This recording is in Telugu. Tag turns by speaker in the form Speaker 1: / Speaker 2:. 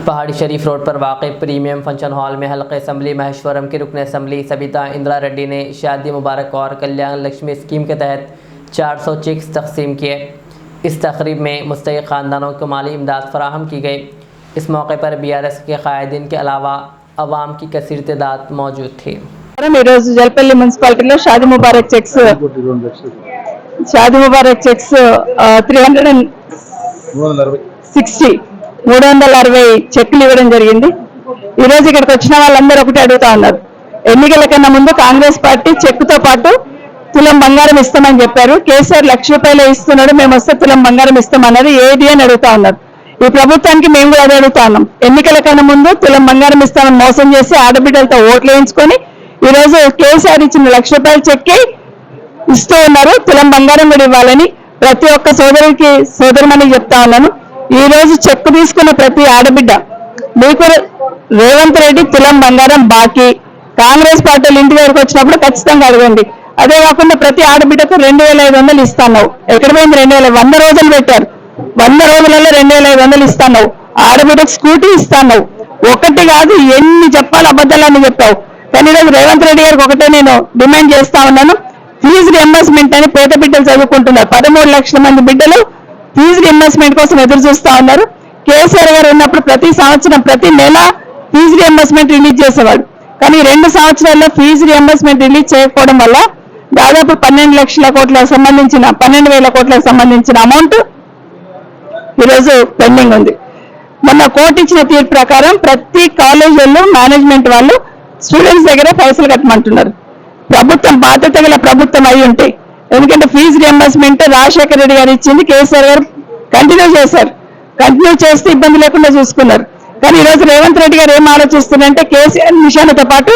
Speaker 1: पहाड़ी शरीफ रोड पर वाक़ प्रीमियम फंक्शन हॉल में हल्क़े असम्बली महेश्वरम की रुकन असम्बली सबिता इंदिरा रेड्डी ने शादी मुबारक और कल्याण लक्ष्मी स्कीम के तहत 400 चेक्स तकसीम किए। इस तकरीब में मुस्तहिक़ ख़ानदानों को माली इमदाद फराहम की गई। इस मौके पर BRS के कायदीन के अलावा अवाम की कसीर तादाद मौजूद थी।
Speaker 2: जलपल्ली मुन्सिपालिटी शादी मुबारक चेक्स 360 చెక్కులు ఇవ్వడం జరిగింది। ఈ రోజు ఇక్కడికి వచ్చిన వాళ్ళందరూ ఒకటి అడుగుతా ఉన్నారు, ఎన్నికల కన్నా ముందు కాంగ్రెస్ పార్టీ చెక్కుతో పాటు తులం బంగారం ఇస్తామని చెప్పారు। కేసీఆర్ 1,00,000 రూపాయలు ఇస్తున్నాడు, మేము వస్తే తులం బంగారం ఇస్తామన్నారు, ఏది అని అడుగుతా ఉన్నారు। ఈ ప్రభుత్వానికి మేము కూడా అదే అడుగుతా ఉన్నాం, ఎన్నికల కన్నా ముందు తులం బంగారం ఇస్తామని మోసం చేసి ఆడబిడ్డలతో ఓట్లు వేయించుకొని ఈ రోజు కేసీఆర్ ఇచ్చిన 1,00,000 రూపాయలు చెక్కి ఇస్తూ ఉన్నారు। తులం బంగారం కూడా ఇవ్వాలని ప్రతి ఒక్క సోదరుడికి సోదరుమని చెప్తా ఉన్నాను। ఈ రోజు చెక్కు తీసుకున్న ప్రతి ఆడబిడ్డ మీకు రేవంత్ రెడ్డి తులం బంగారం బాకీ, కాంగ్రెస్ పార్టీలు ఇంటి దగ్గరకు వచ్చినప్పుడు ఖచ్చితంగా అడగండి। అదే కాకుండా ప్రతి ఆడబిడ్డకు 2,500 ఇస్తాన్నావు, ఎక్కడ పోయింది 100 రోజులు పెట్టారు, 100 రోజులలో 2,500 ఇస్తాన్నావు, ఆడబిడ్డకు స్కూటీ ఇస్తాన్నావు, ఒకటి కాదు ఎన్ని చెప్పాలి అబద్ధాలని చెప్పావు। కానీ ఈరోజు రేవంత్ రెడ్డి గారికి ఒకటే నేను డిమాండ్ చేస్తా ఉన్నాను, ఫీజు రియంబర్స్మెంట్ అని పేద బిడ్డలు చదువుకుంటున్నారు, 13 లక్షల మంది బిడ్డలు ఫీజు రియంబర్స్మెంట్ కోసం ఎదురు చూస్తా ఉన్నారు। కేసీఆర్ గారు ఉన్నప్పుడు ప్రతి సంవత్సరం ప్రతి నెల ఫీజు రియంబర్స్మెంట్ రిలీజ్ చేసేవాడు, కానీ 2 సంవత్సరాల్లో ఫీజు రియంబర్స్మెంట్ రిలీజ్ చేయకపోవడం వల్ల దాదాపు 12 లక్షల కోట్లకు సంబంధించిన 12,000 కోట్లకు సంబంధించిన అమౌంట్ ఈరోజు పెండింగ్ ఉంది। మొన్న కోర్టు ఇచ్చిన తీర్పు ప్రకారం ప్రతి కాలేజీల్లో మేనేజ్మెంట్ వాళ్ళు స్టూడెంట్స్ దగ్గర పైసలు కట్టమంటున్నారు। ప్రభుత్వం బాధ్యత గల ప్రభుత్వం అయి ఉంటే, ఎందుకంటే ఫీజు రియంబర్స్మెంట్ రాజశేఖర రెడ్డి గారు ఇచ్చింది, కేసీఆర్ గారు కంటిన్యూ చేశారు, కంటిన్యూ చేస్తే ఇబ్బంది లేకుండా చూసుకున్నారు। కానీ ఈరోజు రేవంత్ రెడ్డి గారు ఏం ఆలోచిస్తున్నారంటే కేసీఆర్ విషయాలతో పాటు